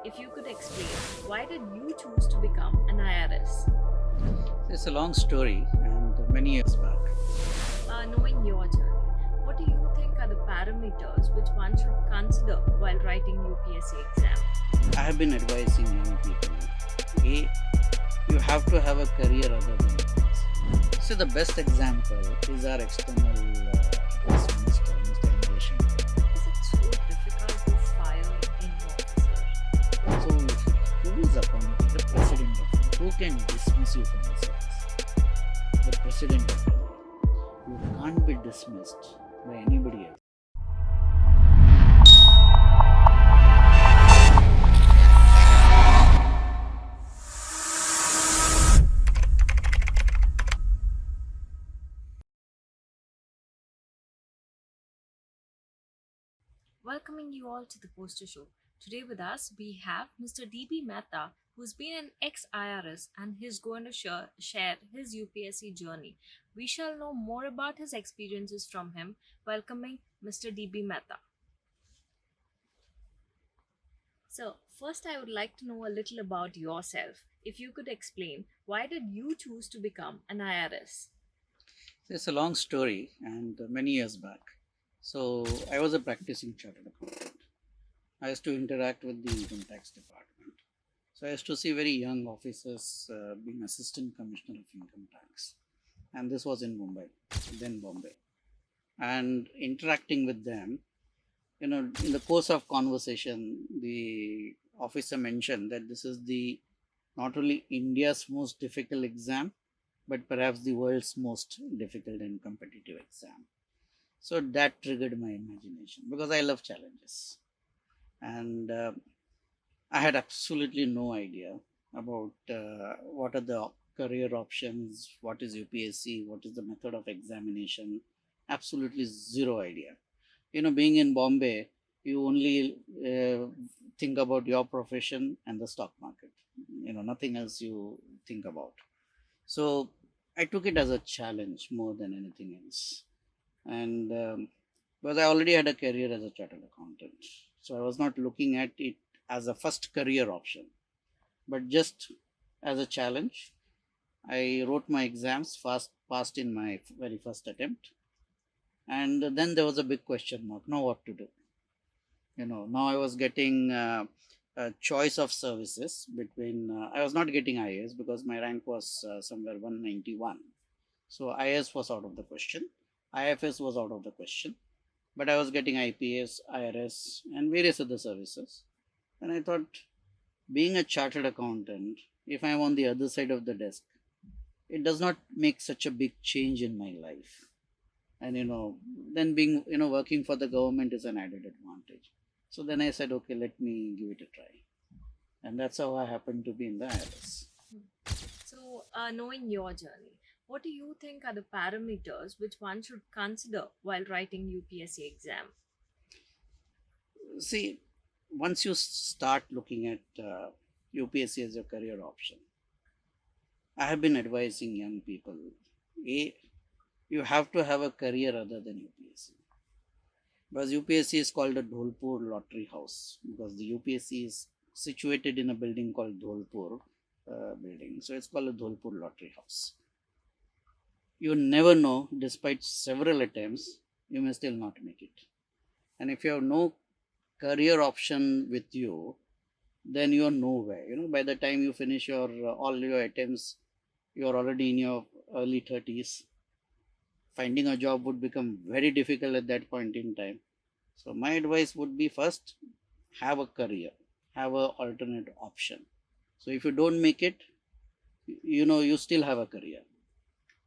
if you could explain, why did you choose to become an IRS? It's a long story and many years back. Knowing your journey, what do you think are the parameters which one should consider while writing UPSC exam? I have been advising young people. A, you have to have a career other than this. So the best example is our external minister, Mr. Enlighten. Is it so difficult to fire an officer? So who is appointed? The president of India. Who can dismiss you from the service? The president of India. You can't be dismissed by anybody else. Welcoming you all to the poster show. Today with us we have Mr. DB Mehta, who's been an ex-IRS and he's going to share his UPSC journey. We shall know more about his experiences from him. Welcoming Mr. DB Mehta. So, first I would like to know a little about yourself. If you could explain, why did you choose to become an IRS? It's a long story and many years back. So I was a practicing chartered accountant. I used to interact with the income tax department. So I used to see very young officers being assistant commissioner of income tax. And this was in Mumbai, then Bombay. And interacting with them, in the course of conversation, the officer mentioned that this is the not only India's most difficult exam, but perhaps the world's most difficult and competitive exam. So that triggered my imagination because I love challenges. And I had absolutely no idea about what are the career options, what is UPSC, what is the method of examination. Absolutely zero idea. Being in Bombay, you only think about your profession and the stock market. Nothing else you think about. So I took it as a challenge more than anything else. And because I already had a career as a chartered accountant, so I was not looking at it as a first career option, but just as a challenge. I wrote my exams, passed in my very first attempt, and then there was a big question mark. Now what to do? Now I was getting a choice of services between. I was not getting IAS because my rank was somewhere 191, so IAS was out of the question. IFS was out of the question, but I was getting IPS, IRS, and various other services. And I thought, being a chartered accountant, if I'm on the other side of the desk, it does not make such a big change in my life. And then being working for the government is an added advantage. So then I said, okay, let me give it a try, and that's how I happened to be in the IRS. So, knowing your journey, what do you think are the parameters which one should consider while writing UPSC exam? See, once you start looking at UPSC as your career option, I have been advising young people. A, you have to have a career other than UPSC. Because UPSC is called a Dholpur lottery house, because the UPSC is situated in a building called Dholpur building. So it's called a Dholpur lottery house. You never know, despite several attempts, you may still not make it. And if you have no career option with you, then you are nowhere. By the time you finish all your attempts, you are already in your early 30s. Finding a job would become very difficult at that point in time. So my advice would be, first, have a career, have an alternate option. So if you don't make it, you still have a career.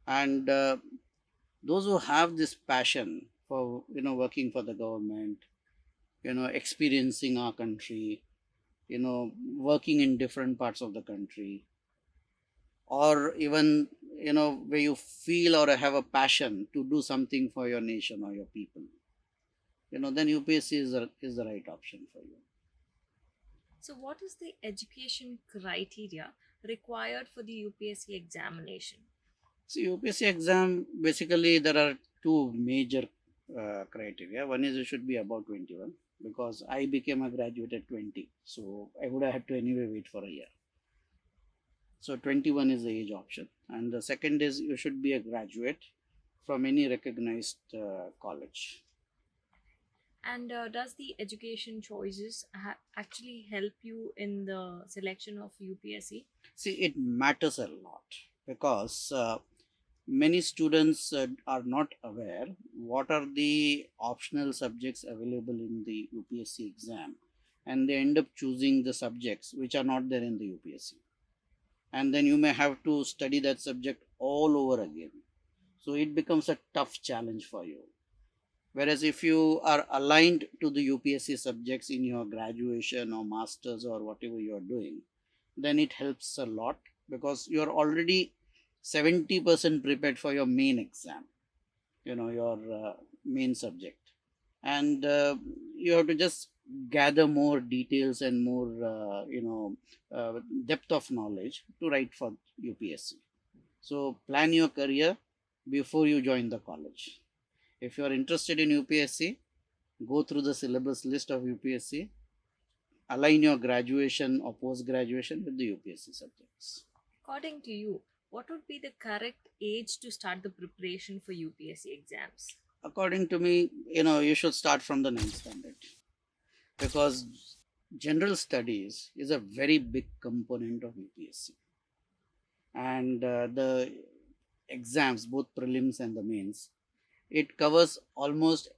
And those who have this passion for working for the government, experiencing our country, working in different parts of the country, or even where you feel or have a passion to do something for your nation or your people, then UPSC is the right option for you. So, what is the education criteria required for the UPSC examination? See, UPSC exam, basically there are two major criteria. One is you should be above 21, because I became a graduate at 20. So I would have had to anyway wait for a year. So 21 is the age option. And the second is you should be a graduate from any recognized college. And does the education choices actually help you in the selection of UPSC? See, it matters a lot because many students are not aware what are the optional subjects available in the UPSC exam, and they end up choosing the subjects which are not there in the UPSC, and then you may have to study that subject all over again. So it becomes a tough challenge for you. Whereas if you are aligned to the UPSC subjects in your graduation or masters or whatever you are doing, then it helps a lot because you are already 70% prepared for your main exam, your main subject. And you have to just gather more details and more, depth of knowledge to write for UPSC. So plan your career before you join the college. If you are interested in UPSC, go through the syllabus list of UPSC, align your graduation or post graduation with the UPSC subjects. According to you, what would be the correct age to start the preparation for UPSC exams? According to me, you should start from the ninth standard because general studies is a very big component of UPSC, and the exams, both prelims and the mains, it covers almost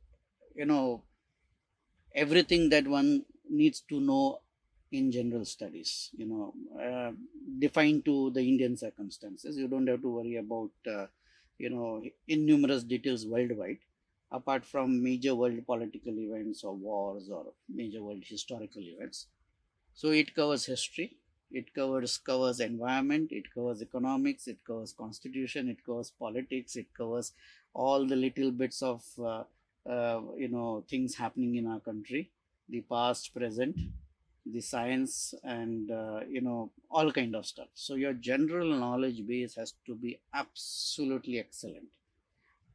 you know everything that one needs to know in general studies, defined to the Indian circumstances. You don't have to worry about innumerous details worldwide, apart from major world political events or wars or major world historical events. So it covers history, it covers environment, it covers economics, it covers constitution, it covers politics, it covers all the little bits of things happening in our country, the past, present, the science, and all kind of stuff. So your general knowledge base has to be absolutely excellent.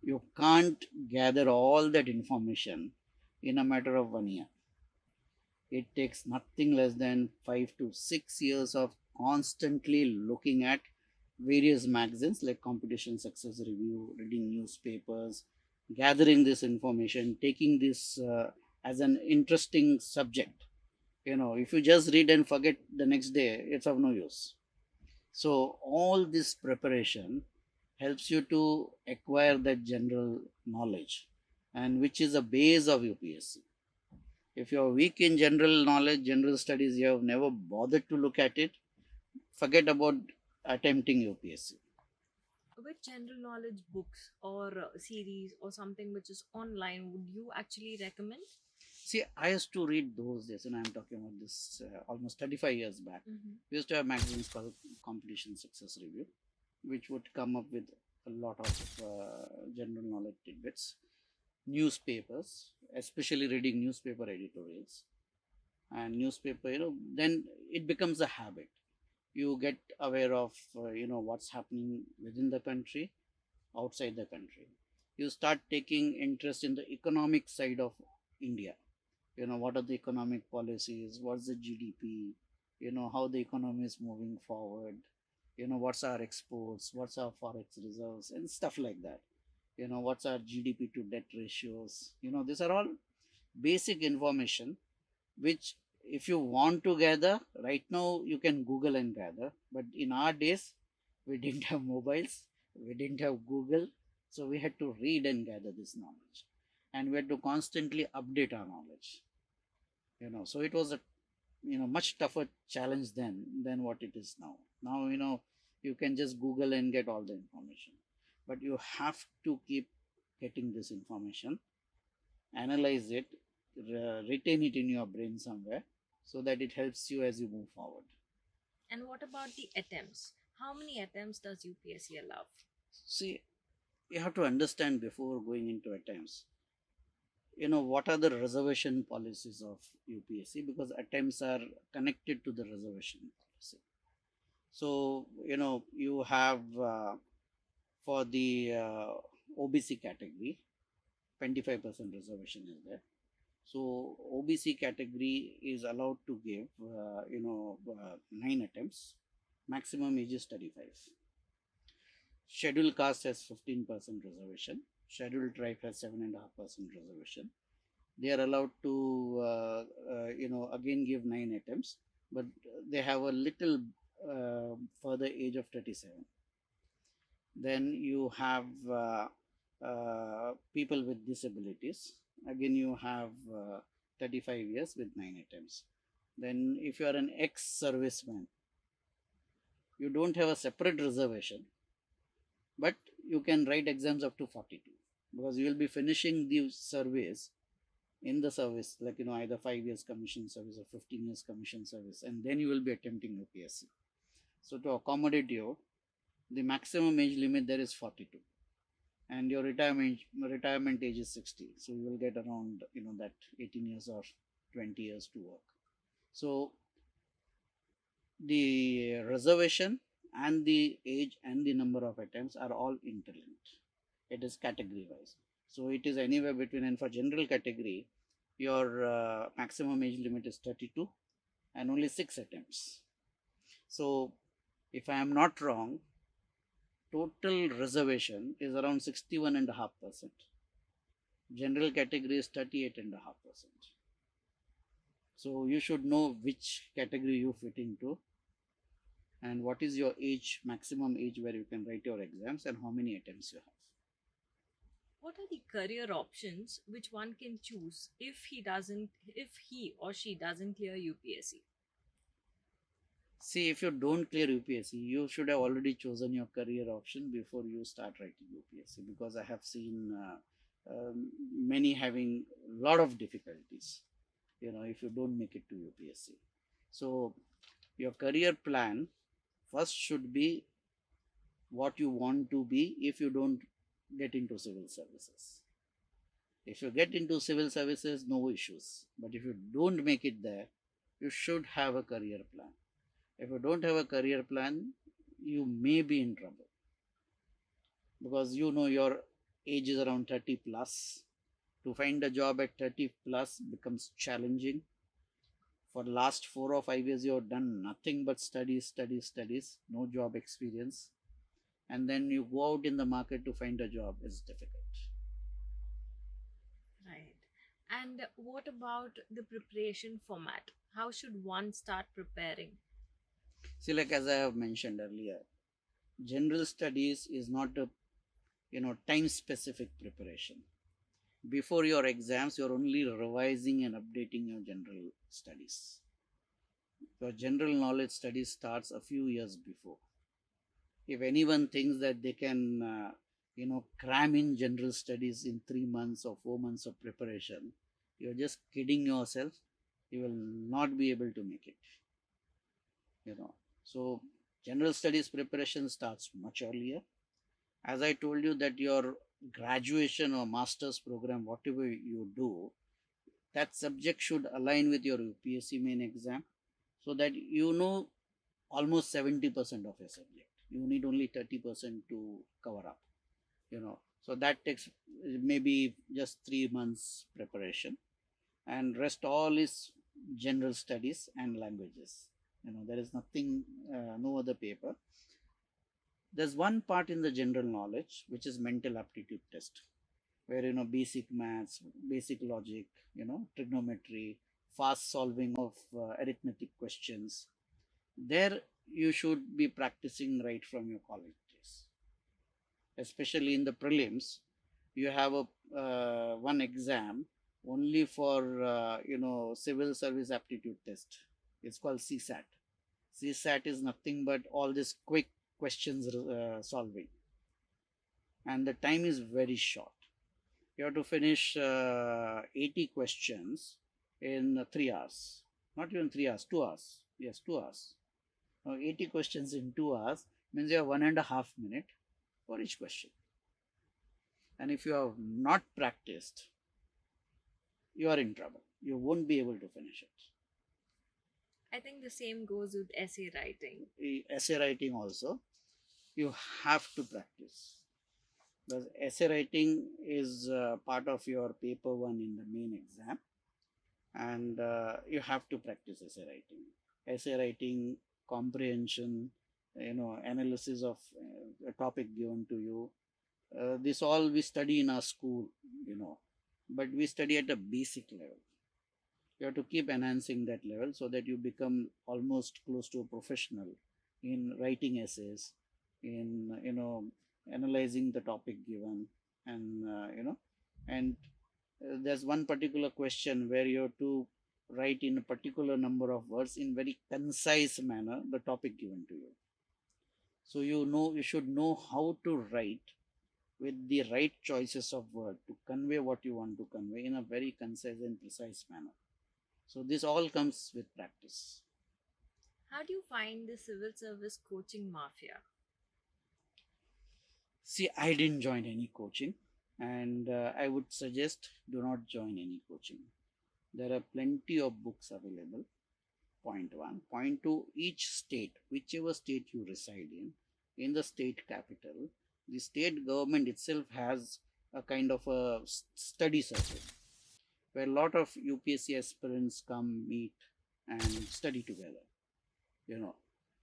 You can't gather all that information in a matter of 1 year. It takes nothing less than 5 to 6 years of constantly looking at various magazines like Competition Success Review, reading newspapers, gathering this information, taking this as an interesting subject. If you just read and forget the next day, it's of no use. So all this preparation helps you to acquire that general knowledge, and which is a base of UPSC. If you're weak in general knowledge, general studies, you have never bothered to look at it, forget about attempting UPSC. Which general knowledge books or series or something which is online would you actually recommend? See, I used to read those days, and I'm talking about this almost 35 years back. Mm-hmm. We used to have magazines called Competition Success Review, which would come up with a lot of general knowledge tidbits. Newspapers, especially reading newspaper editorials and newspaper, then it becomes a habit. You get aware of, what's happening within the country, outside the country. You start taking interest in the economic side of India. What are the economic policies, what's the GDP, how the economy is moving forward, what's our exports, what's our forex reserves and stuff like that. What's our GDP to debt ratios. These are all basic information which, if you want to gather right now, you can Google and gather. But in our days, we didn't have mobiles, we didn't have Google, so we had to read and gather this knowledge, and we had to constantly update our knowledge. So it was a much tougher challenge then than what it is now. Now you can just Google and get all the information, but you have to keep getting this information, analyze it, retain it in your brain somewhere, so that it helps you as you move forward. And what about the attempts? How many attempts does UPSC allow? See, you have to understand before going into attempts, what are the reservation policies of UPSC, because attempts are connected to the reservation policy. So you have for the OBC category, 25% reservation is there. So OBC category is allowed to give 9 attempts. Maximum age is 35. Scheduled caste has 15% reservation. Scheduled tribe has 7.5% reservation. They are allowed to again give 9 attempts, but they have a little further age of 37. Then you have people with disabilities. Again, you have 35 years with 9 attempts. Then if you are an ex-serviceman, you don't have a separate reservation, but you can write exams up to 42, because you will be finishing the service in the service, like either 5 years commission service or 15 years commission service, and then you will be attempting UPSC. So to accommodate you, the maximum age limit there is 42, and your retirement age is 60. So you will get around that 18 years or 20 years to work. So the reservation and the age and the number of attempts are all interlinked. It is category wise. So it is anywhere between, and for general category, your maximum age limit is 32 and only 6 attempts. So if I am not wrong, total reservation is around 61.5%. General category is 38.5%. So you should know which category you fit into, and what is your age, maximum age where you can write your exams, and how many attempts you have. What are the career options which one can choose if he or she doesn't clear UPSC? See, if you don't clear UPSC, you should have already chosen your career option before you start writing UPSC, because I have seen many having a lot of difficulties, if you don't make it to UPSC. So your career plan first should be what you want to be if you don't get into civil services. If you get into civil services, no issues. But if you don't make it there, you should have a career plan. If you don't have a career plan, you may be in trouble, because your age is around 30 plus. To find a job at 30 plus becomes challenging. For the last 4 or 5 years, you have done nothing but studies, no job experience. And then you go out in the market to find a job is difficult. Right. And what about the preparation format? How should one start preparing? See, like as I have mentioned earlier, general studies is not a time specific preparation. Before your exams, you're only revising and updating your general studies. Your general knowledge study starts a few years before. If anyone thinks that they can cram in general studies in 3 months or 4 months of preparation, you're just kidding yourself. You will not be able to make it. So general studies preparation starts much earlier. As I told you, that your graduation or master's program, whatever you do, that subject should align with your UPSC main exam, so that almost 70% of your subject. You need only 30% to cover up. So that takes maybe just 3 months preparation, and rest all is general studies and languages. There is nothing, no other paper. There's one part in the general knowledge which is mental aptitude test, where basic maths, basic logic, trigonometry, fast solving of arithmetic questions. There you should be practicing right from your college days. Especially in the prelims, you have a one exam only for civil service aptitude test. It's called CSAT. CSAT is nothing but all this quick questions solving, and the time is very short. You have to finish 80 questions in 3 hours. Not even 3 hours, 2 hours. Yes, 2 hours. Now 80 questions in 2 hours means you have 1.5 minutes for each question. And if you have not practiced, you are in trouble. You won't be able to finish it. I think the same goes with essay writing. Essay writing also, you have to practice. Because essay writing is part of your paper one in the main exam. and you have to practice essay writing, comprehension, analysis of a topic given to you. This all we study in our school, you know, but we study at a basic level. You have to keep enhancing that level so that you become almost close to a professional in writing essays, in analyzing the topic given, and and there's one particular question where you have to write in a particular number of words in very concise manner the topic given to you. So you should know how to write with the right choices of word to convey what you want to convey in a very concise and precise manner. So this all comes with practice. How do you find the civil service coaching mafia? See, I didn't join any coaching, and I would suggest do not join any coaching. There are plenty of books available. Point one. Point two, each state, whichever state you reside in the state capital, the state government itself has a kind of a study circle where a lot of UPSC aspirants come meet and study together, you know,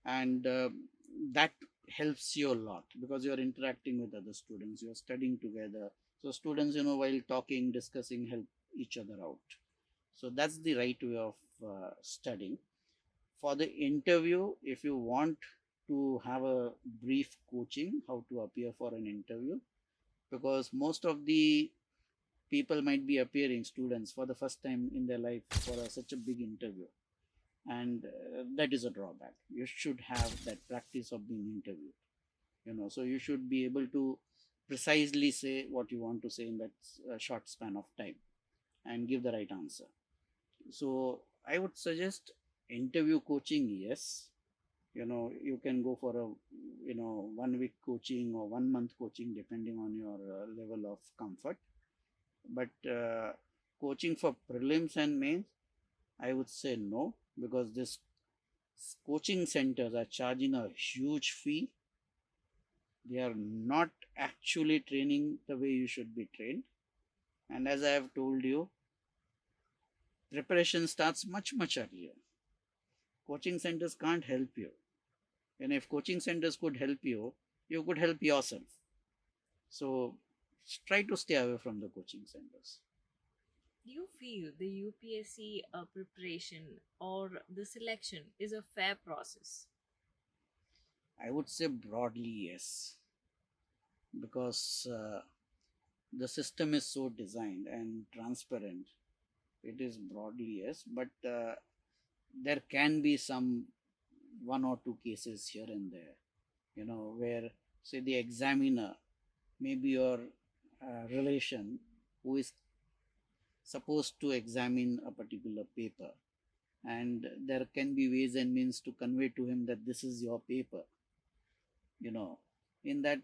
and that helps you a lot because you're interacting with other students, you're studying together. So students, while talking, discussing, help each other out. So that's the right way of studying. For the interview, if you want to have a brief coaching how to appear for an interview, because most of the people might be appearing students for the first time in their life for such a big interview, and that is a drawback. You should have that practice of being interviewed, so you should be able to precisely say what you want to say in that short span of time and give the right answer. So I would suggest interview coaching, yes. You can go for a 1 week coaching or 1 month coaching depending on your level of comfort, but coaching for prelims and mains, I would say no, because this coaching centers are charging a huge fee. They are not actually training the way you should be trained, and as I have told you, preparation starts much earlier. Coaching centers can't help you, and if coaching centers could help you, you could help yourself. So try to stay away from the coaching centers. Do you feel the UPSC preparation or the selection is a fair process? I would say broadly yes, because the system is so designed and transparent. It is broadly yes, but there can be some 1 or 2 cases here and there, where say the examiner, maybe your relation who is supposed to examine a particular paper, and there can be ways and means to convey to him that this is your paper. In that,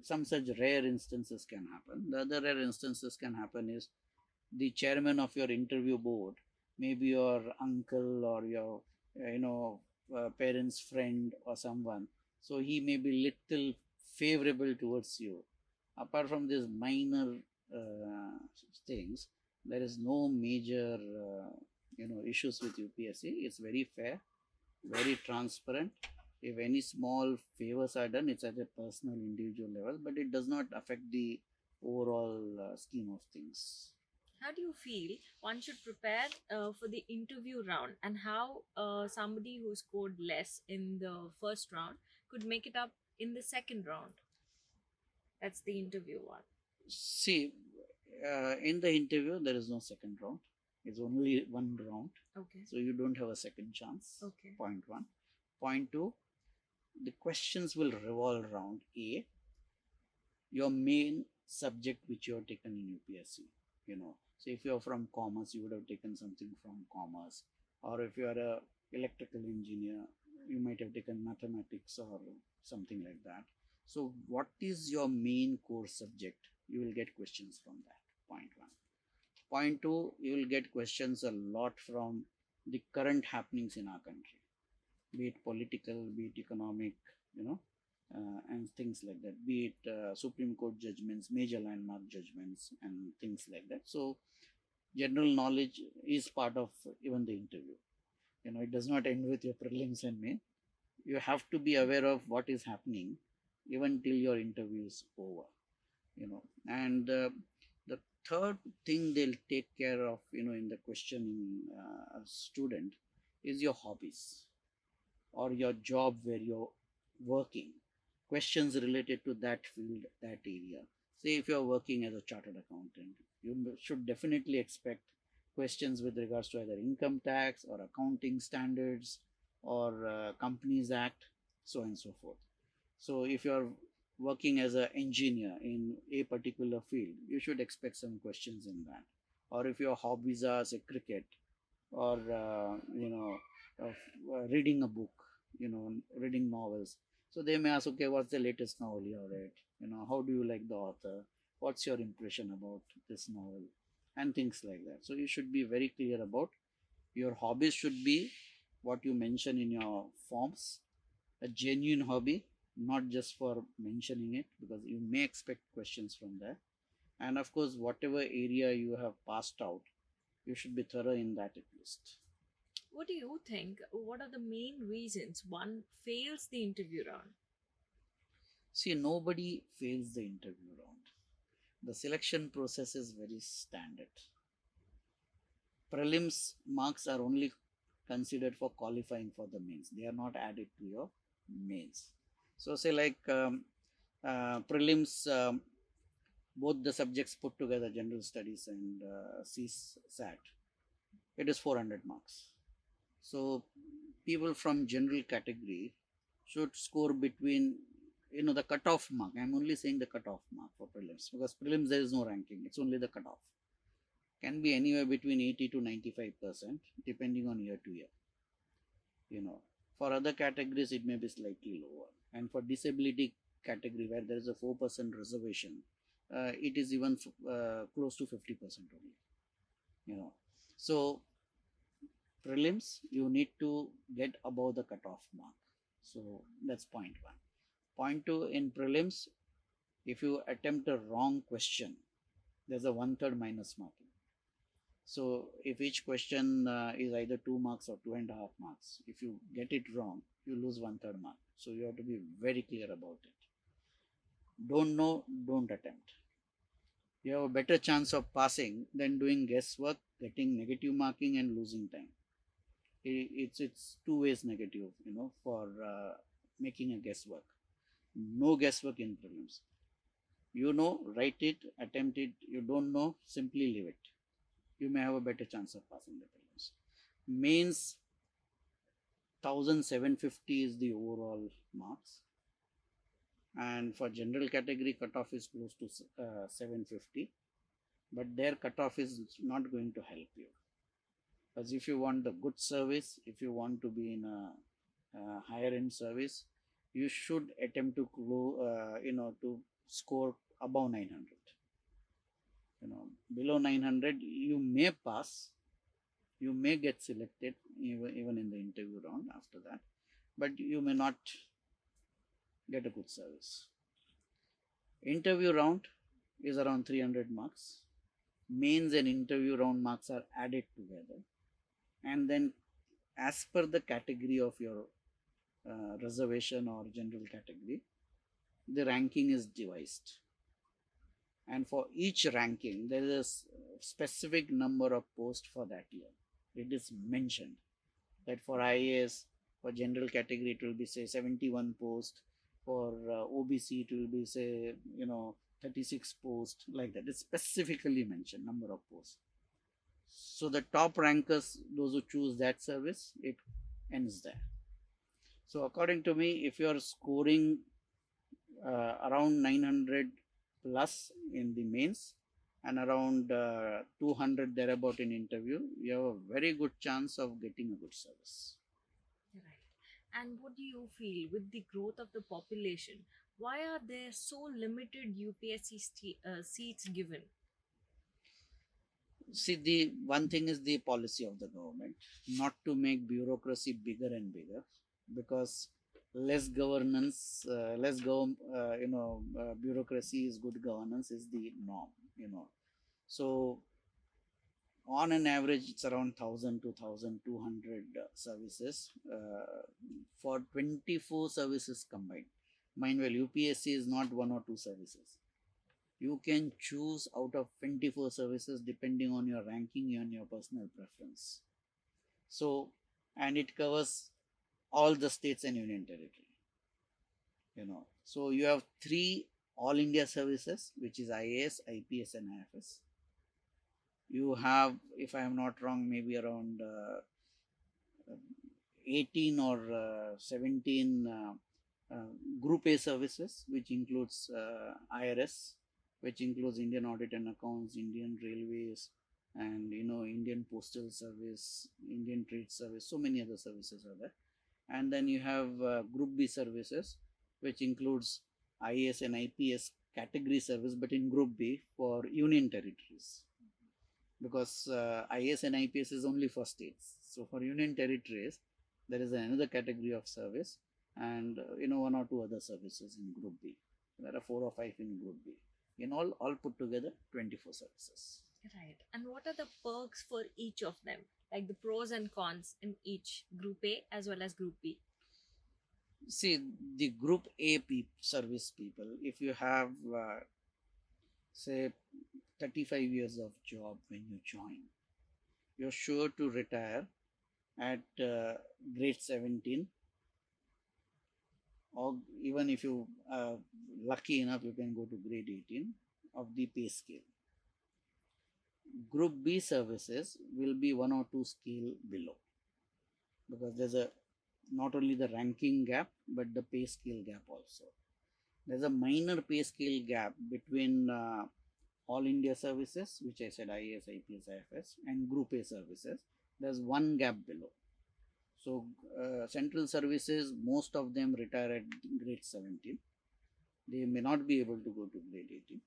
some such rare instances can happen. The other rare instances can happen is the chairman of your interview board, maybe your uncle or your parents friend or someone, so he may be little favorable towards you. Apart from these minor uh, things, there is no major issues with UPSC. It's very fair, very transparent. If any small favors are done, it's at a personal individual level, but it does not affect the overall scheme of things. How do you feel one should prepare for the interview round, and how somebody who scored less in the first round could make it up in the second round? That's the interview one. See, in the interview, there is no second round. It's only one round. Okay. So you don't have a second chance. Okay. Point one. Point two, the questions will revolve around A, your main subject which you have taken in UPSC. So if you're from commerce, you would have taken something from commerce, or if you are a electrical engineer, you might have taken mathematics or something like that. So what is your main core subject? You will get questions from that. Point one. Point two, you will get questions a lot from the current happenings in our country, be it political, be it economic, and things like that, be it Supreme Court judgments, major landmark judgments, and things like that. So general knowledge is part of even the interview. It does not end with your prelims and main. You have to be aware of what is happening even till your interview is over. And the third thing they'll take care of, in the questioning student, is your hobbies or your job where you're working. Questions related to that field, that area. Say if you're working as a chartered accountant, you should definitely expect questions with regards to either income tax or accounting standards or Companies Act, so on and so forth. So if you're working as an engineer in a particular field, you should expect some questions in that. Or if your hobbies are, say, cricket, or reading a book, reading novels. So they may ask, okay, what's the latest novel you have read? How do you like the author? What's your impression about this novel? And things like that. So you should be very clear about your hobbies. Should be what you mention in your forms, a genuine hobby, not just for mentioning it, because you may expect questions from there. And of course, whatever area you have passed out, you should be thorough in that at least. What do you think? What are the main reasons one fails the interview round? See, nobody fails the interview round. The selection process is very standard. Prelims marks are only considered for qualifying for the mains. They are not added to your mains. So say like prelims, both the subjects put together, general studies and CSAT, it is 400 marks. So people from general category should score between, the cutoff mark. I'm only saying the cutoff mark for prelims, because prelims there is no ranking, it's only the cutoff. Can be anywhere between 80 to 95%, depending on year to year. For other categories, it may be slightly lower. And for disability category, where there is a 4% reservation, it is even close to 50% only. So prelims, you need to get above the cutoff mark. So that's point one. Point two, in prelims, if you attempt a wrong question, there's a 1/3 minus marking. So if each question is either 2 marks or 2.5 marks, if you get it wrong, you lose 1/3 mark. So you have to be very clear about it. Don't know, don't attempt. You have a better chance of passing than doing guesswork, getting negative marking and losing time. It's two ways negative, for making a guesswork. No guesswork in prelims. Write it, attempt it. You don't know, simply leave it. You may have a better chance of passing the prelims. Mains, 1750 is the overall marks. And for general category, cutoff is close to 750. But their cutoff is not going to help you. Because if you want the good service, if you want to be in a higher end service, you should attempt to to score above 900. Below 900, you may pass, you may get selected even in the interview round after that, but you may not get a good service. Interview round is around 300 marks. Mains and interview round marks are added together, and then as per the category of your reservation or general category, the ranking is devised. And for each ranking, there is a specific number of posts for that year. It is mentioned that for IAS, for general category, it will be say 71 posts. For OBC, it will be say 36 posts, like that. It's specifically mentioned number of posts. So the top rankers, those who choose that service, it ends there. So according to me, if you are scoring around 900 plus in the mains and around 200 thereabout in interview, you have a very good chance of getting a good service. Right. And what do you feel with the growth of the population? Why are there so limited UPSC seats given? See, the one thing is the policy of the government not to make bureaucracy bigger and bigger, because less governance, bureaucracy is good governance is the norm. So on an average, it's around 1000 to 1200 services for 24 services combined. Mind well, UPSC is not one or two services. You can choose out of 24 services depending on your ranking and your personal preference. So, and it covers all the states and union territory. So you have 3 all India services, which is IAS, IPS, and IFS. You have, if I am not wrong, maybe around 18 or 17 Group A services, which includes IRS, which includes Indian Audit and Accounts, Indian Railways, and Indian Postal Service, Indian Trade Service. So many other services are there. And then you have Group B services, which includes IAS and IPS category service, but in Group B for union territories, because IAS and IPS is only for states. So for union territories, there is another category of service, and one or two other services in Group B. There are 4 or 5 in Group B. In all put together, 24 services. Right. And what are the perks for each of them? Like the pros and cons in each Group A as well as Group B? See, the Group A service people, if you have, say, 35 years of job when you join, you're sure to retire at grade 17, or even if you are lucky enough, you can go to grade 18 of the pay scale. Group B services will be 1 or 2 scale below, because there's not only the ranking gap, but the pay scale gap also. There's a minor pay scale gap between all India services, which I said IAS, IPS, IFS, and Group A services. There's one gap below. So central services, most of them retire at grade 17. They may not be able to go to grade 18.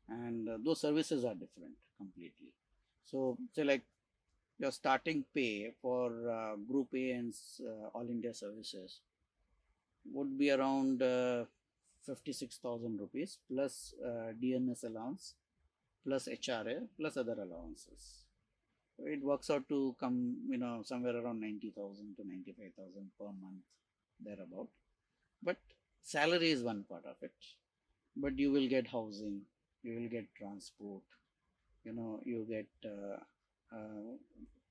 And those services are different completely. So say like your starting pay for Group A and All India services would be around 56,000 rupees plus DNS allowance plus HRA plus other allowances. So it works out to come, somewhere around 90,000 to 95,000 per month, thereabout. But salary is one part of it. But you will get housing, you will get transport, you get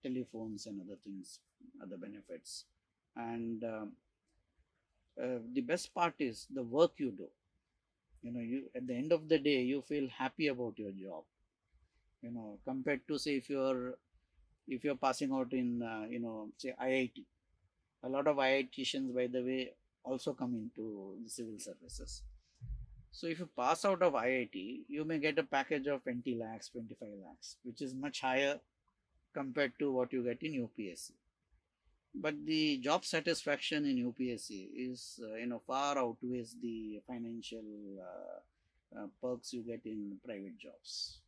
telephones and other things, other benefits. And the best part is the work you do. You at the end of the day, you feel happy about your job. Compared to, say, if you're passing out in say IIT. A lot of IITians, by the way, also come into the civil services. So if you pass out of IIT, you may get a package of 20 lakhs, 25 lakhs, which is much higher compared to what you get in UPSC. But the job satisfaction in UPSC is, far outweighs the financial perks you get in private jobs.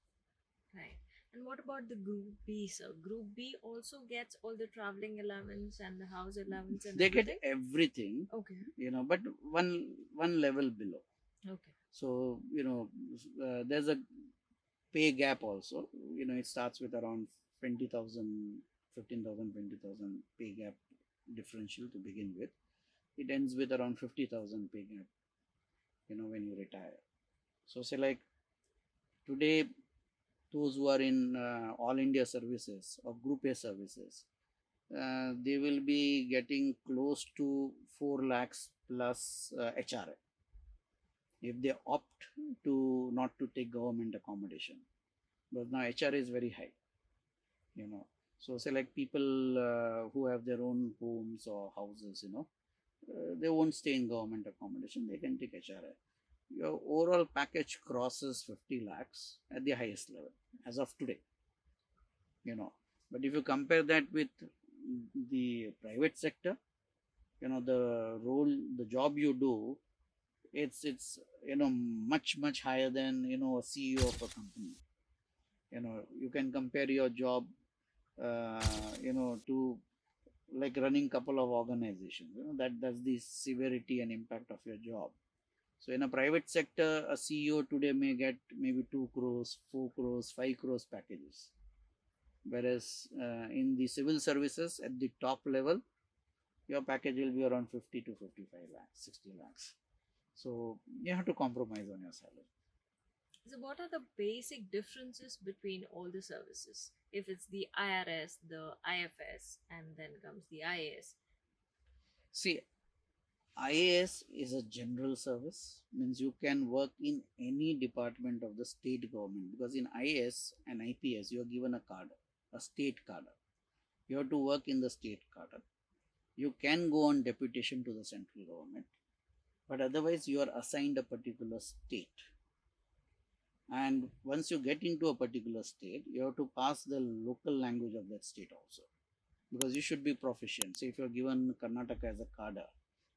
Right. And what about the Group B, sir? Group B also gets all the traveling allowance and the house allowance and They everything? get everything, Okay. but one level below. Okay. So, there's a pay gap also. It starts with around 20,000, 15,000, 20,000 pay gap differential to begin with. It ends with around 50,000 pay gap, when you retire. So say like today, those who are in all India services or Group A services, they will be getting close to 4 lakhs plus HRA if they opt to not to take government accommodation. But now HRA is very high, So say like people who have their own homes or houses, they won't stay in government accommodation. They can take HRA. Your overall package crosses 50 lakhs at the highest level as of today, But if you compare that with the private sector, the job you do, it's much higher than a CEO of a company. You can compare your job to like running couple of organizations. That's the severity and impact of your job. So in a private sector, a CEO today may get maybe 2 crores, 4 crores, 5 crores packages. Whereas in the civil services at the top level, your package will be around 50 to 55 lakhs, 60 lakhs. So you have to compromise on your salary. So, what are the basic differences between all the services? If it's the IRS, the IFS, and then comes the IAS. See, IAS is a general service, means you can work in any department of the state government, because in IAS and IPS you are given a cadre, a state cadre. You have to work in the state cadre. You can go on deputation to the central government, but otherwise you are assigned a particular state. And once you get into a particular state, you have to pass the local language of that state also, because you should be proficient. Say if you're given Karnataka as a cadre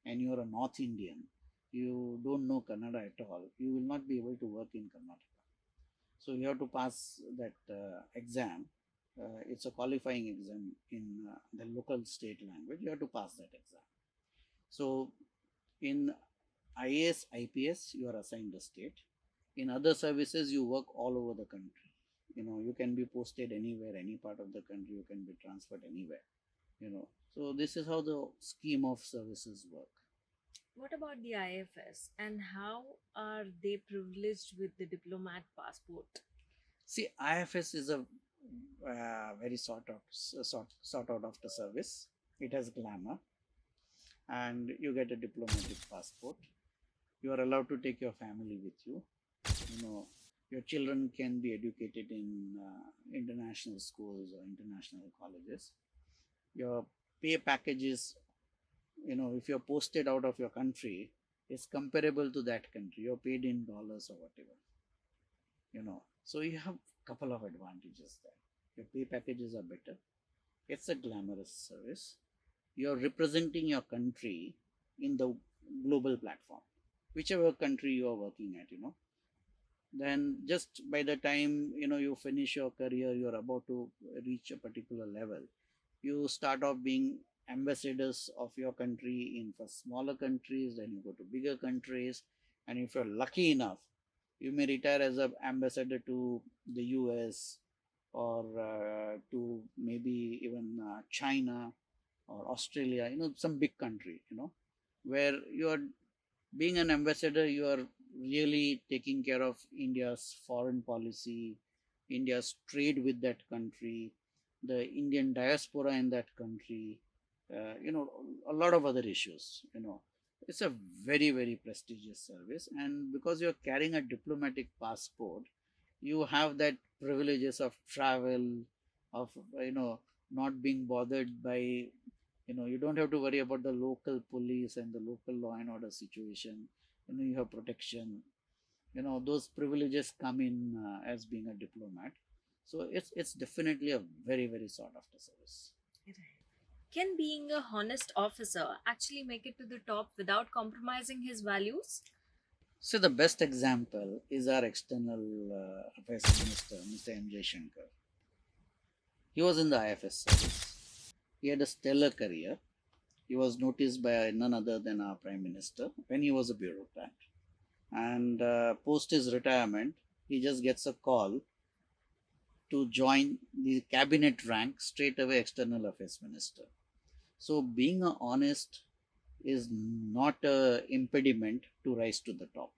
and you're a North Indian, you don't know Kannada at all, you will not be able to work in Karnataka. So you have to pass that exam. It's a qualifying exam in the local state language. You have to pass that exam. So in IAS, IPS, you are assigned a state. In other services, you work all over the country. You can be posted anywhere, any part of the country, you can be transferred anywhere. So this is how the scheme of services work. What about the IFS and how are they privileged with the diplomat passport? See, IFS is a very sort out of the service. It has glamour, and you get a diplomatic passport. You are allowed to take your family with you. Your children can be educated in international schools or international colleges. Your pay packages, if you're posted out of your country, is comparable to that country. You're paid in dollars or whatever. So you have a couple of advantages there. Your pay packages are better. It's a glamorous service. You're representing your country in the global platform, whichever country you are working at. Then just by the time you finish your career, you're about to reach a particular level, you start off being ambassadors of your country in first smaller countries, then you go to bigger countries, and if you're lucky enough, you may retire as an ambassador to the US, or to maybe even China or Australia, some big country, where you are being an ambassador, you are really taking care of India's foreign policy, India's trade with that country, the Indian diaspora in that country, a lot of other issues. It's a very, very prestigious service, and because you're carrying a diplomatic passport, you have that privileges of travel, of not being bothered by, you don't have to worry about the local police and the local law and order situation. You have protection. Those privileges come in as being a diplomat. So it's definitely a very, very sought after service. Can being a honest officer actually make it to the top without compromising his values? So the best example is our external affairs minister, Mr. M.J. Shankar. He was in the IFS service. He had a stellar career. He was noticed by none other than our Prime Minister when he was a bureaucrat. And post his retirement, he just gets a call to join the cabinet rank, straight away External Affairs Minister. So being honest is not an impediment to rise to the top.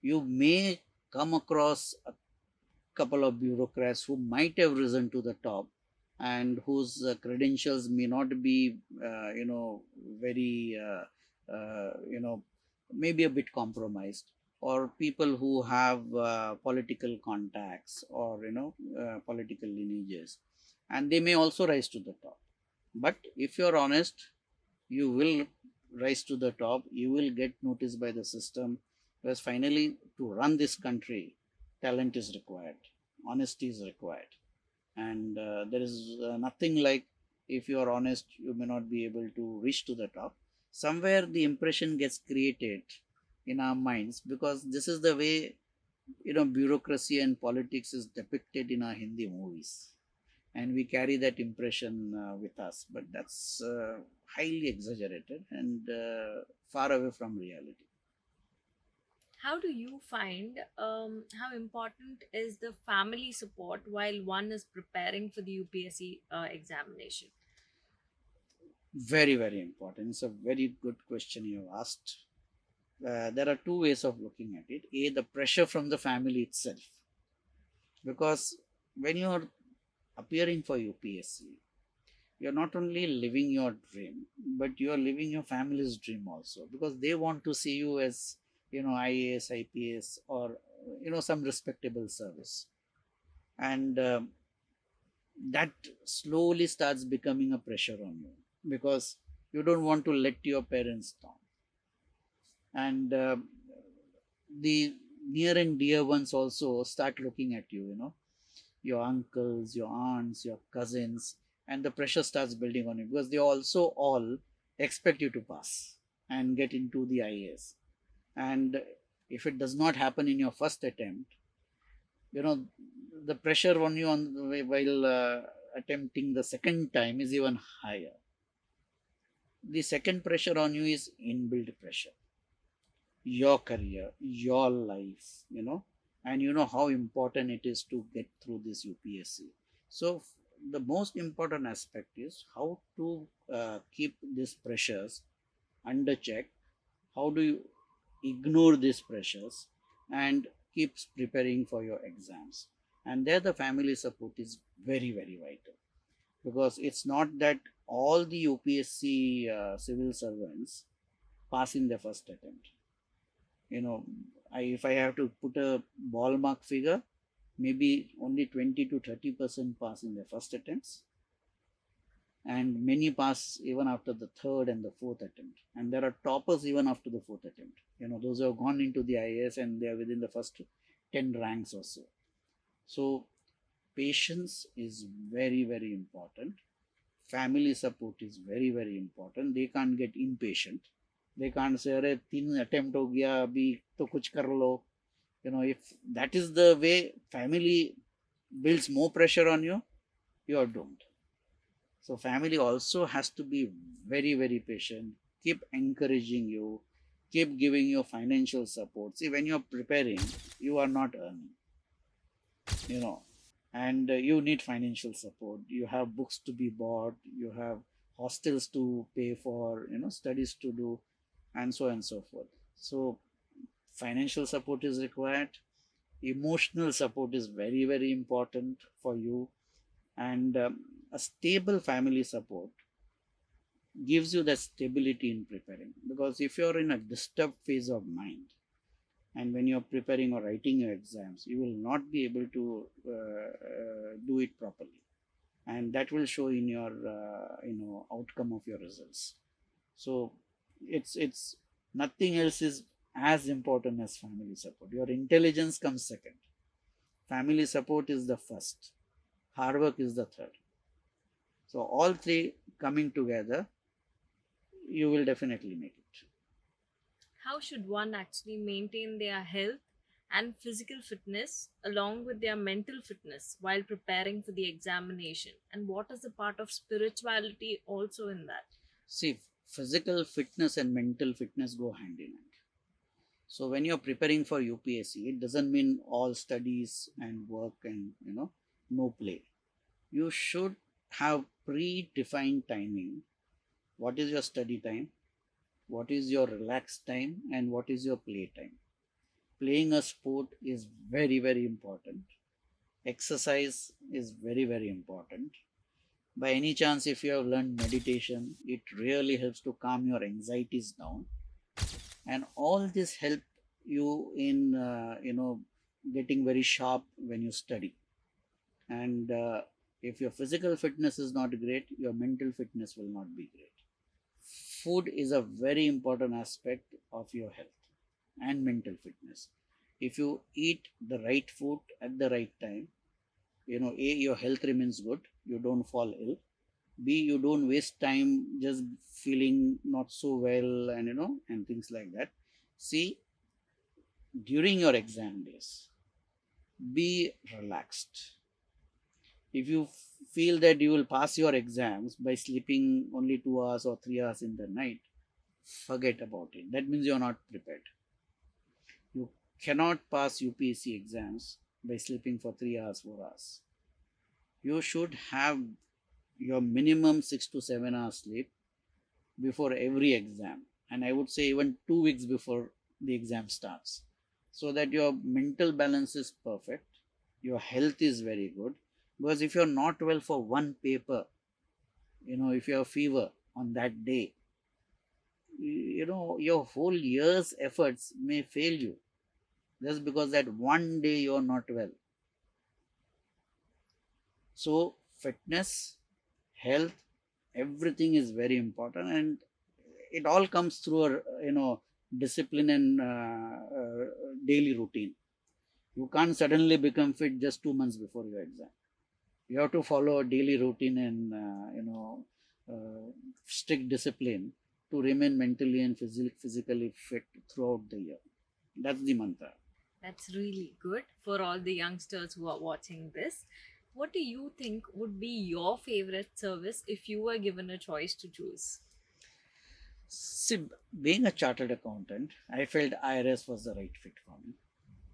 You may come across a couple of bureaucrats who might have risen to the top and whose credentials may not be, very, maybe a bit compromised, or people who have political contacts or, political lineages, and they may also rise to the top. But if you're honest, you will rise to the top, you will get noticed by the system, because finally, to run this country, talent is required, honesty is required, and there is nothing like, if you are honest, you may not be able to reach to the top. Somewhere the impression gets created in our minds, because this is the way bureaucracy and politics is depicted in our Hindi movies, and we carry that impression with us, but that's highly exaggerated and far away from reality. How do you find how important is the family support while one is preparing for the UPSC examination? Very, very important. It's a very good question you have asked. There are two ways of looking at it. A, the pressure from the family itself. Because when you're appearing for UPSC, you're not only living your dream, but you're living your family's dream also. Because they want to see you as, IAS, IPS, or, some respectable service. And that slowly starts becoming a pressure on you because you don't want to let your parents down. And the near and dear ones also start looking at you, your uncles, your aunts, your cousins, and the pressure starts building on you because they also all expect you to pass and get into the IAS. And if it does not happen in your first attempt, you know the pressure on you on the way while attempting the second time is even higher. The second pressure on you is inbuilt pressure, your career, your life, and you know how important it is to get through this UPSC. So the most important aspect is how to keep these pressures under check. How do you ignore these pressures and keeps preparing for your exams? And there the family support is very, very vital, because it's not that all the UPSC civil servants pass in their first attempt. If I have to put a ballpark figure, maybe only 20 to 30% pass in their first attempts, and many pass even after the third and the fourth attempt. And there are toppers even after the fourth attempt. Those who have gone into the IAS and they are within the first 10 ranks or so. So patience is very, very important. Family support is very, very important. They can't get impatient. They can't say, "Arey, 3 attempt ho gaya, abhi to kuch kar lo." If that is the way family builds more pressure on you, you are doomed. So family also has to be very, very patient, keep encouraging you, keep giving you financial support. See, when you're preparing, you are not earning, you know, and you need financial support. You have books to be bought, you have hostels to pay for, studies to do, and so on and so forth. So financial support is required. Emotional support is very, very important for you, and a stable family support gives you that stability in preparing. Because if you're in a disturbed phase of mind, and when you're preparing or writing your exams, you will not be able to do it properly, and that will show in your outcome of your results. So it's nothing else is as important as family support. Your intelligence comes second, family support is the first, hard work is the third. So all three coming together, you will definitely make it. How should one actually maintain their health and physical fitness along with their mental fitness while preparing for the examination? And what is the part of spirituality also in that? See, physical fitness and mental fitness go hand in hand. So when you're preparing for UPSC, it doesn't mean all studies and work and no play. You should have predefined timing. What is your study time? What is your relaxed time? And what is your play time? Playing a sport is very, very important. Exercise is very, very important. By any chance, if you have learned meditation, it really helps to calm your anxieties down, and all this help you in getting very sharp when you study. And if your physical fitness is not great, your mental fitness will not be great. Food is a very important aspect of your health and mental fitness. If you eat the right food at the right time, A, your health remains good, you don't fall ill. B, you don't waste time just feeling not so well and and things like that. C, during your exam days, be relaxed. If you feel that you will pass your exams by sleeping only 2 hours or 3 hours in the night, forget about it. That means you're not prepared. You cannot pass UPSC exams by sleeping for 3 hours, 4 hours. You should have your minimum 6 to 7 hours sleep before every exam. And I would say even 2 weeks before the exam starts, so that your mental balance is perfect, your health is very good. Because if you're not well for one paper, if you have fever on that day, your whole year's efforts may fail you just because that one day you're not well. So, fitness, health, everything is very important, and it all comes through a discipline and daily routine. You can't suddenly become fit just 2 months before your exam. You have to follow a daily routine and strict discipline to remain mentally and physically fit throughout the year. That's the mantra. That's really good for all the youngsters who are watching this. What do you think would be your favorite service if you were given a choice to choose? See, being a chartered accountant, I felt IRS was the right fit for me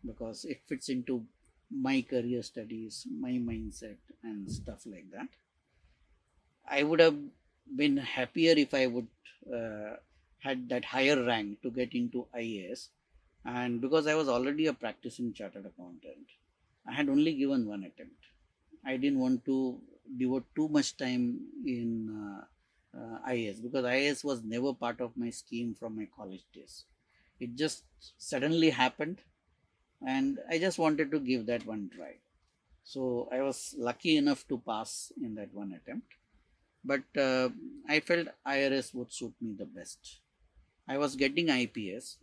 because it fits into my career studies, my mindset, and stuff like that. I would have been happier if I would had that higher rank to get into IAS, and because I was already a practicing chartered accountant, I had only given one attempt. I didn't want to devote too much time in IAS because IAS was never part of my scheme from my college days. It just suddenly happened, and I just wanted to give that one try. So I was lucky enough to pass in that one attempt, but I felt IRS would suit me the best. I was getting IPS,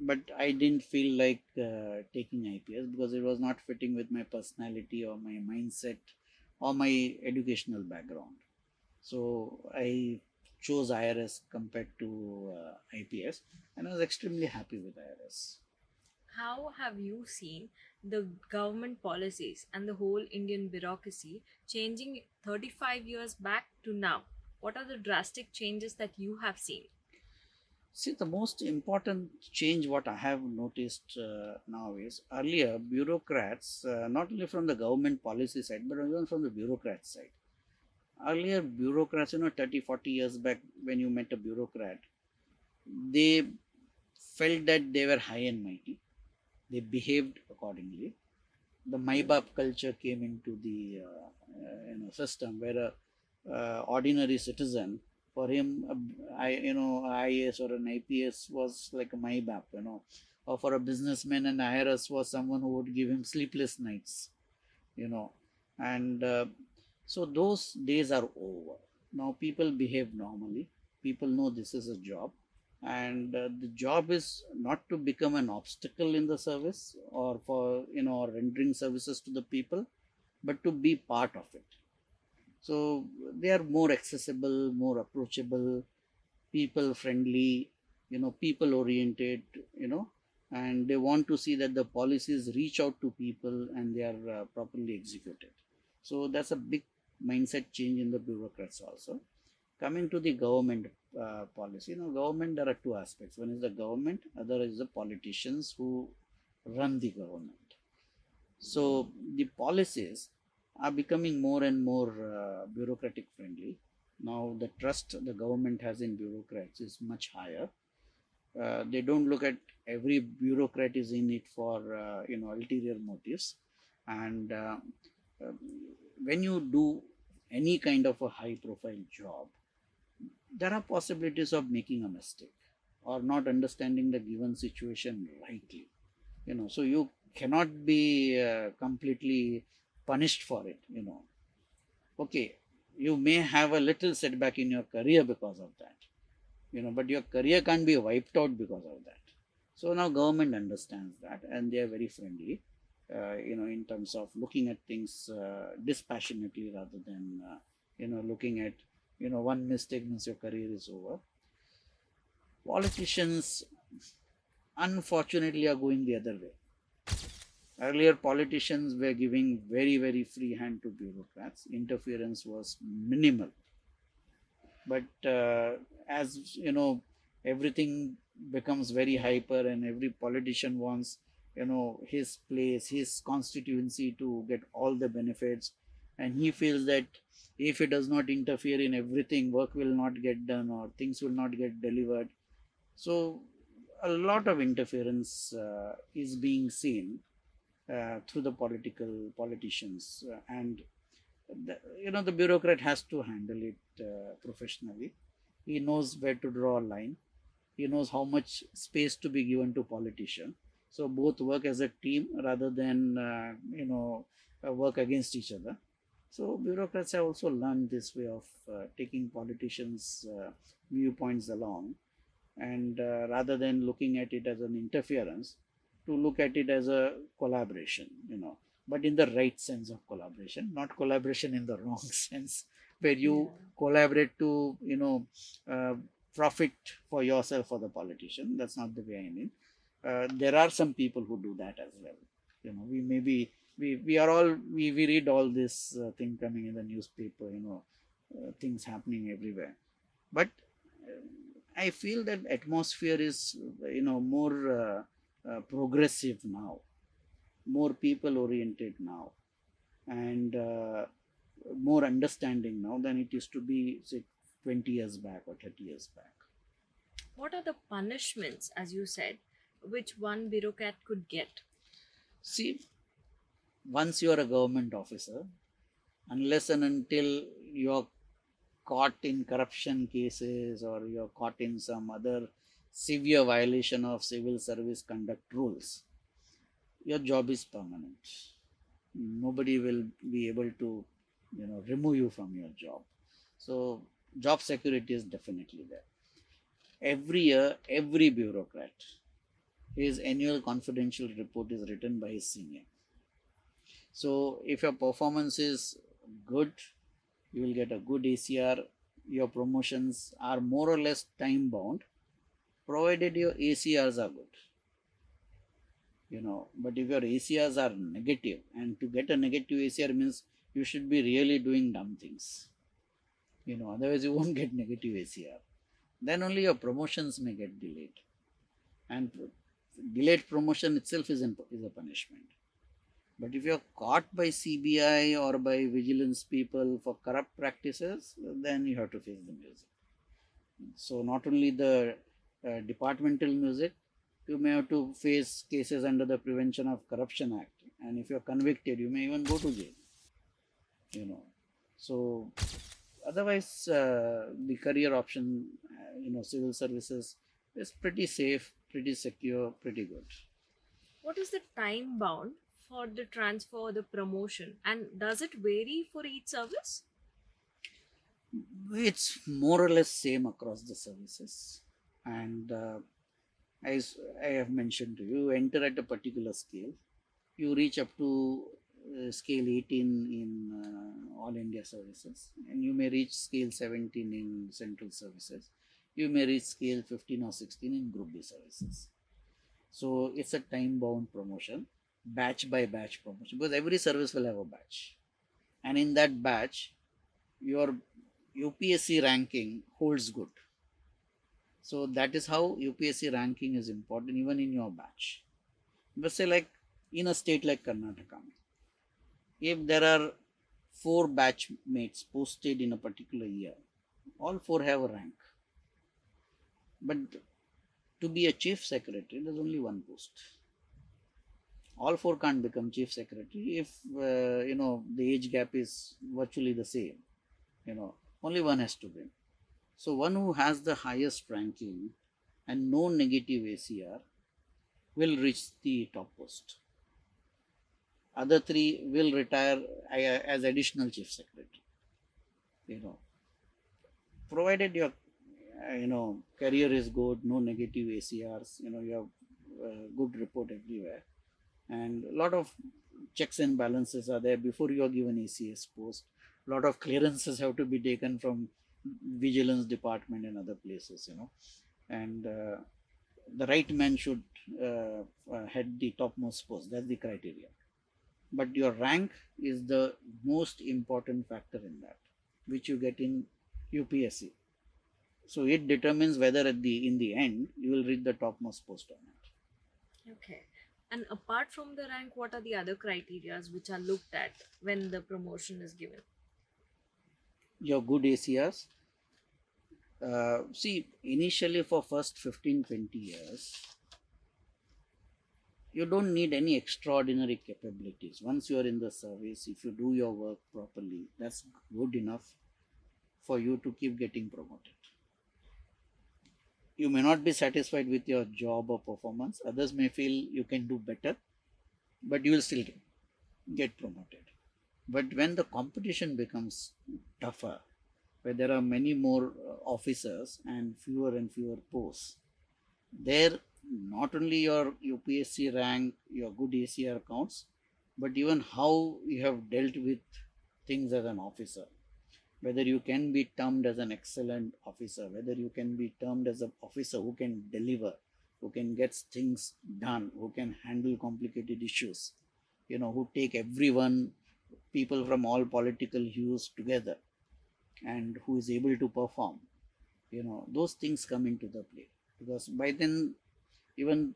but I didn't feel like taking IPS because it was not fitting with my personality or my mindset or my educational background. So I chose IRS compared to IPS, and I was extremely happy with IRS. How have you seen the government policies and the whole Indian bureaucracy changing 35 years back to now? What are the drastic changes that you have seen? See, the most important change what I have noticed now is earlier bureaucrats, not only from the government policy side, but even from the bureaucrat side. Earlier bureaucrats, 30, 40 years back, when you met a bureaucrat, they felt that they were high and mighty. They behaved accordingly. The MyBab culture came into the system where a ordinary citizen, for him, IAS or an IPS was like a MyBab, or for a businessman, an IRS was someone who would give him sleepless nights, you know, and so those days are over. Now people behave normally. People know this is a job, and the job is not to become an obstacle in the service or for or rendering services to the people, but to be part of it. So they are more accessible, more approachable, people friendly, people oriented, and they want to see that the policies reach out to people and they are properly executed. So that's a big mindset change in the bureaucrats also. Coming to the government policy, government, there are two aspects. One is the government, other is the politicians who run the government. So the policies are becoming more and more bureaucratic friendly. Now the trust the government has in bureaucrats is much higher. They don't look at every bureaucrat is in it for ulterior motives, and uh, when you do any kind of a high profile job, there are possibilities of making a mistake or not understanding the given situation rightly. So you cannot be completely punished for it. Okay, you may have a little setback in your career because of that, but your career can't be wiped out because of that. So now government understands that, and they are very friendly, in terms of looking at things dispassionately rather than looking at one mistake means your career is over. Politicians unfortunately are going the other way. Earlier, politicians were giving very, very free hand to bureaucrats. Interference was minimal. But as everything becomes very hyper, and every politician wants, his place, his constituency to get all the benefits, and he feels that if he does not interfere in everything, work will not get done or things will not get delivered. So a lot of interference is being seen through the politicians, and the bureaucrat has to handle it professionally. He knows where to draw a line. He knows how much space to be given to politician. So both work as a team rather than work against each other. So bureaucrats have also learned this way of taking politicians' viewpoints along, and rather than looking at it as an interference, to look at it as a collaboration, but in the right sense of collaboration, not collaboration in the wrong sense, where you Yeah. collaborate to uh, profit for yourself or the politician. That's not the way I mean. There are some people who do that as well. We maybe we are all we read all this thing coming in the newspaper, things happening everywhere, but I feel that atmosphere is more progressive now, more people oriented now, and more understanding now than it used to be, say, 20 years back or 30 years back. What are the punishments, as you said, which one bureaucrat could get? See, once you are a government officer, unless and until you're caught in corruption cases or you're caught in some other severe violation of civil service conduct rules, your job is permanent. Nobody will be able to remove you from your job. So job security is definitely there. Every year, every bureaucrat, his annual confidential report is written by his senior. So if your performance is good, you will get a good ACR. Your promotions are more or less time bound, provided your ACRs are good. But if your ACRs are negative, and to get a negative ACR means you should be really doing dumb things. Otherwise you won't get negative ACR. Then only your promotions may get delayed, and delayed promotion itself is a punishment. But if you're caught by CBI or by vigilance people for corrupt practices, then you have to face the music. So not only the departmental music, you may have to face cases under the Prevention of Corruption Act, and if you're convicted, you may even go to jail. You know, so otherwise, the career option, civil services is pretty safe, pretty secure, pretty good. What is the time bound for the transfer or the promotion? And does it vary for each service? It's more or less same across the services, and as I have mentioned to you, you enter at a particular scale. You reach up to scale 18 in all India services, and you may reach scale 17 in central services. You may reach scale 15 or 16 in group B services. So it's a time bound promotion, batch by batch promotion, because every service will have a batch. And in that batch, your UPSC ranking holds good. So that is how UPSC ranking is important even in your batch. But say, like in a state like Karnataka, if there are 4 batchmates posted in a particular year, all 4 have a rank. But to be a chief secretary, there's only one post. All 4 can't become chief secretary if the age gap is virtually the same. Only one has to be. So one who has the highest ranking and no negative ACR will reach the top post. Other 3 will retire as additional chief secretary. Provided your career is good, no negative ACRs, you have good report everywhere, and a lot of checks and balances are there before you are given ACS post. A lot of clearances have to be taken from vigilance department and other places, and the right man should head the topmost post. That's the criteria. But your rank is the most important factor in that, which you get in UPSC. So it determines whether in the end you will reach the topmost post or not. Okay. And apart from the rank, what are the other criterias which are looked at when the promotion is given? Your good ACRs. See, initially for first 15-20 years, you don't need any extraordinary capabilities. Once you are in the service, if you do your work properly, that's good enough for you to keep getting promoted. You may not be satisfied with your job or performance. Others may feel you can do better, but you will still get promoted. But when the competition becomes tougher, where there are many more officers and fewer posts, there not only your UPSC rank, your good ACR counts, but even how you have dealt with things as an officer. Whether you can be termed as an excellent officer, whether you can be termed as an officer who can deliver, who can get things done, who can handle complicated issues, who take everyone, people from all political hues together, and who is able to perform, those things come into the play, because by then even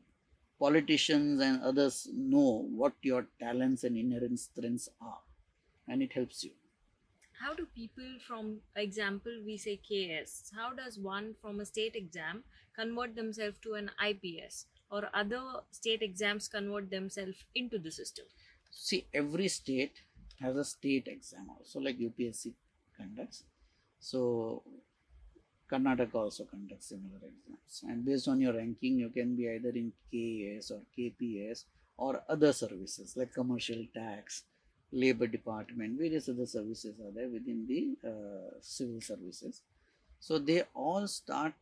politicians and others know what your talents and inherent strengths are, and it helps you. How do people from example we say KS, how does one from a state exam convert themselves to an IPS, or other state exams convert themselves into the system? See, every state has a state exam also, like UPSC conducts. So Karnataka also conducts similar exams, and based on your ranking, you can be either in KS or KPS or other services like commercial tax, labor department, various other services are there within the civil services. So they all start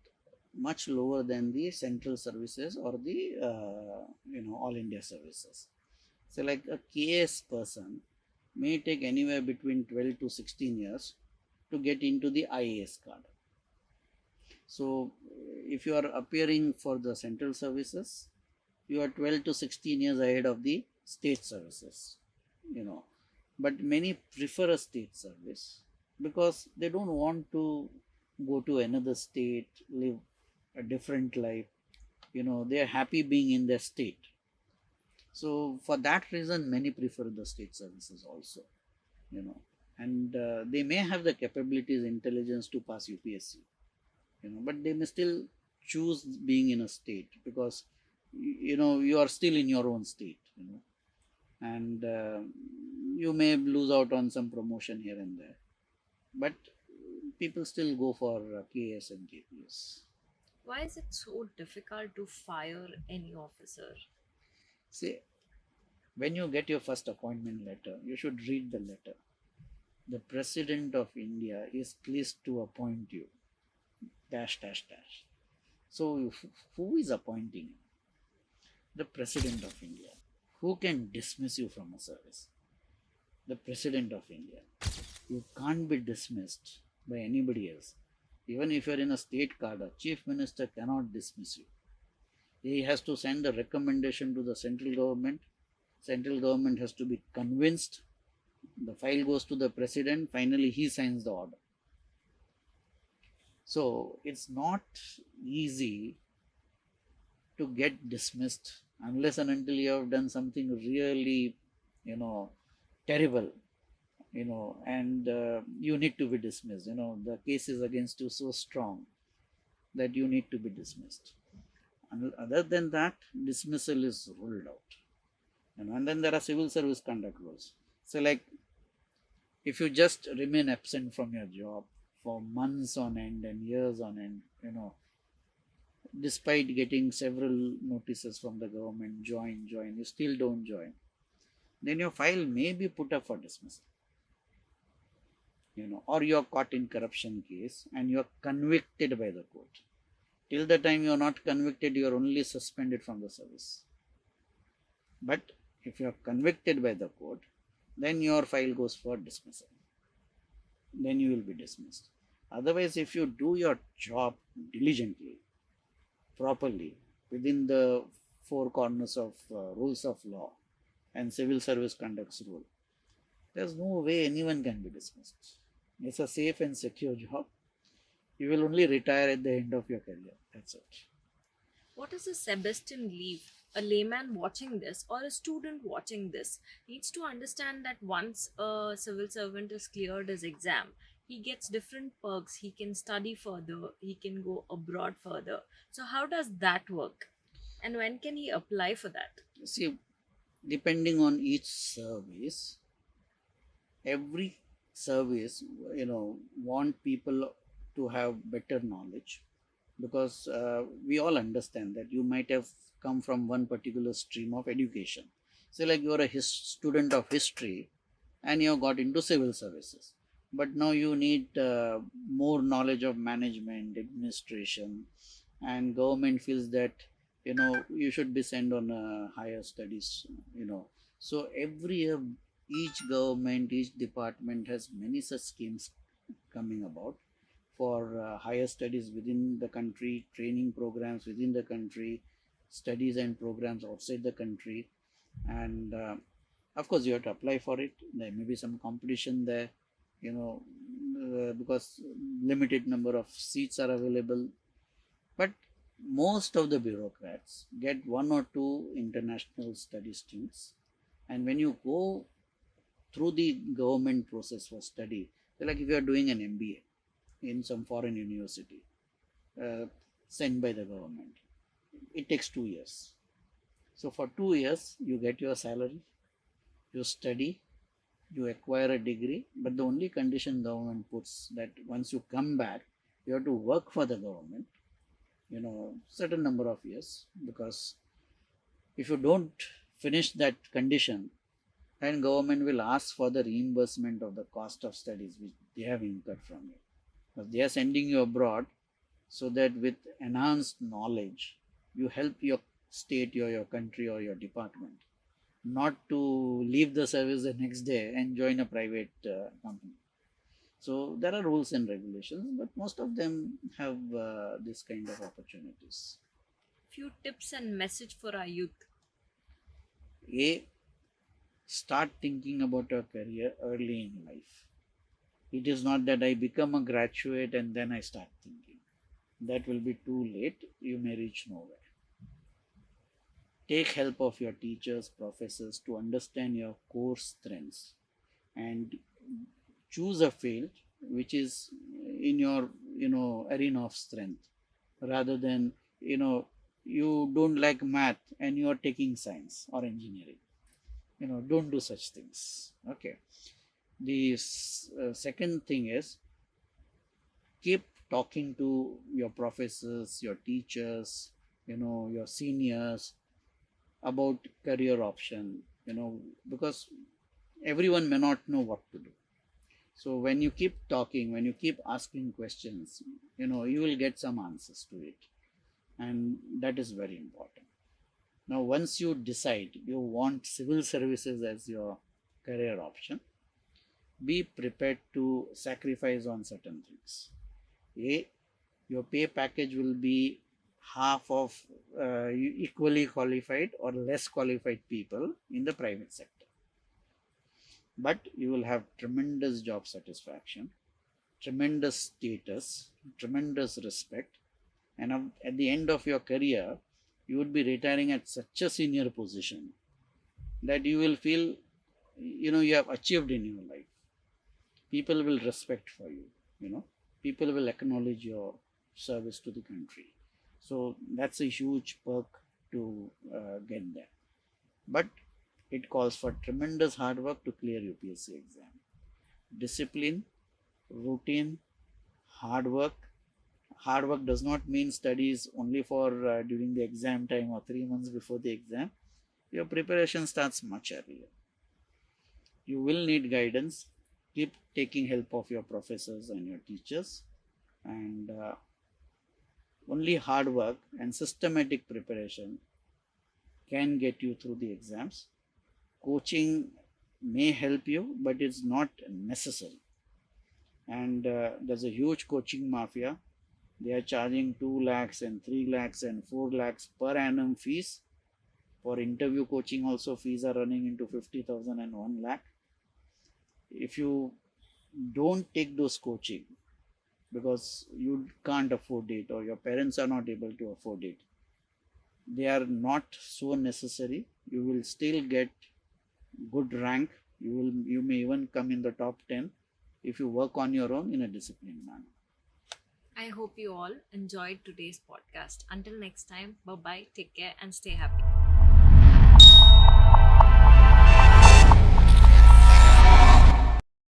much lower than the central services or the all India services. So like a KS person may take anywhere between 12 to 16 years to get into the IAS card. So if you are appearing for the central services, you are 12 to 16 years ahead of the state services, but many prefer a state service because they don't want to go to another state, live a different life. They are happy being in their state. So for that reason, many prefer the state services also, and they may have the capabilities, intelligence to pass UPSC, but they may still choose being in a state because you are still in your own state, and you may lose out on some promotion here and there, but people still go for KS and KPS. Why is it so difficult to fire any officer? See, when you get your first appointment letter, you should read the letter. The President of India is pleased to appoint you, dash, dash, dash. So, who is appointing you? The President of India. Who can dismiss you from a service? The President of India. You can't be dismissed by anybody else. Even if you're in a state cadre, Chief Minister cannot dismiss you. He has to send a recommendation to the central government. Central government has to be convinced. The file goes to the President. Finally, he signs the order. So it's not easy to get dismissed unless and until you have done something really, terrible, and you need to be dismissed. The case is against you so strong that you need to be dismissed. And other than that, dismissal is ruled out. And then there are civil service conduct rules. So, like, if you just remain absent from your job for months on end and years on end, despite getting several notices from the government, join, you still don't join, then your file may be put up for dismissal. Or you're caught in corruption case and you're convicted by the court. Till the time you're not convicted, you're only suspended from the service. But if you're convicted by the court, then your file goes for dismissal. Then you will be dismissed. Otherwise, if you do your job diligently, properly, within the four corners of rules of law and civil service conducts rule, there's no way anyone can be dismissed. It's a safe and secure job. You will only retire at the end of your career. That's it. What is a Sebastian leave? A layman watching this or a student watching this needs to understand that once a civil servant is cleared his exam, he gets different perks. He can study further, he can go abroad further. So, how does that work? And when can he apply for that? See, depending on each service, every service, want people to have better knowledge, because we all understand that you might have come from one particular stream of education. Say like you are a student of history and you have got into civil services, but now you need more knowledge of management, administration, and government feels that you should be sent on higher studies. So every year, each government, each department has many such schemes coming about for higher studies within the country, training programs within the country, studies and programs outside the country. And of course, you have to apply for it. There may be some competition there, because limited number of seats are available. But most of the bureaucrats get one or two international study stints. And when you go through the government process for study, like if you are doing an MBA in some foreign university uh, sent by the government, it takes 2 years. So for 2 years, you get your salary, you study, you acquire a degree, but the only condition government puts that once you come back, you have to work for the government, certain number of years, because if you don't finish that condition, then government will ask for the reimbursement of the cost of studies which they have incurred from you. Because they are sending you abroad so that with enhanced knowledge, you help your state or your country or your department, not to leave the service the next day and join a private company. So there are rules and regulations, but most of them have this kind of opportunities. Few tips and message for our youth. A, start thinking about your career early in life. It is not that I become a graduate and then I start thinking. That will be too late. You may reach nowhere. Take help of your teachers, professors to understand your core strengths, and choose a field which is in your arena of strength, rather than you don't like math and you are taking science or engineering. Don't do such things. Okay. The second thing is, keep talking to your professors, your teachers, your seniors about career option, because everyone may not know what to do. So when you keep talking, when you keep asking questions, you will get some answers to it. And that is very important. Now, once you decide you want civil services as your career option, be prepared to sacrifice on certain things. A, your pay package will be half of equally qualified or less qualified people in the private sector. But you will have tremendous job satisfaction, tremendous status, tremendous respect, and at the end of your career, you would be retiring at such a senior position that you will feel you have achieved in your life. People will respect for you, people will acknowledge your service to the country. So that's a huge perk to get there. But it calls for tremendous hard work to clear UPSC exam. Discipline, routine, hard work. Hard work does not mean studies only for during the exam time or 3 months before the exam. Your preparation starts much earlier. You will need guidance. Keep taking help of your professors and your teachers, and only hard work and systematic preparation can get you through the exams. Coaching may help you, but it's not necessary. And there's a huge coaching mafia. They are charging 2 lakhs and 3 lakhs and 4 lakhs per annum fees. For interview coaching also, fees are running into 50,000 and 1 lakh. If you don't take those coaching, because you can't afford it or your parents are not able to afford it. They are not so necessary. You will still get good rank. You may even come in the top 10 if you work on your own in a disciplined manner. I hope you all enjoyed today's podcast. Until next time, bye bye, take care, and stay happy.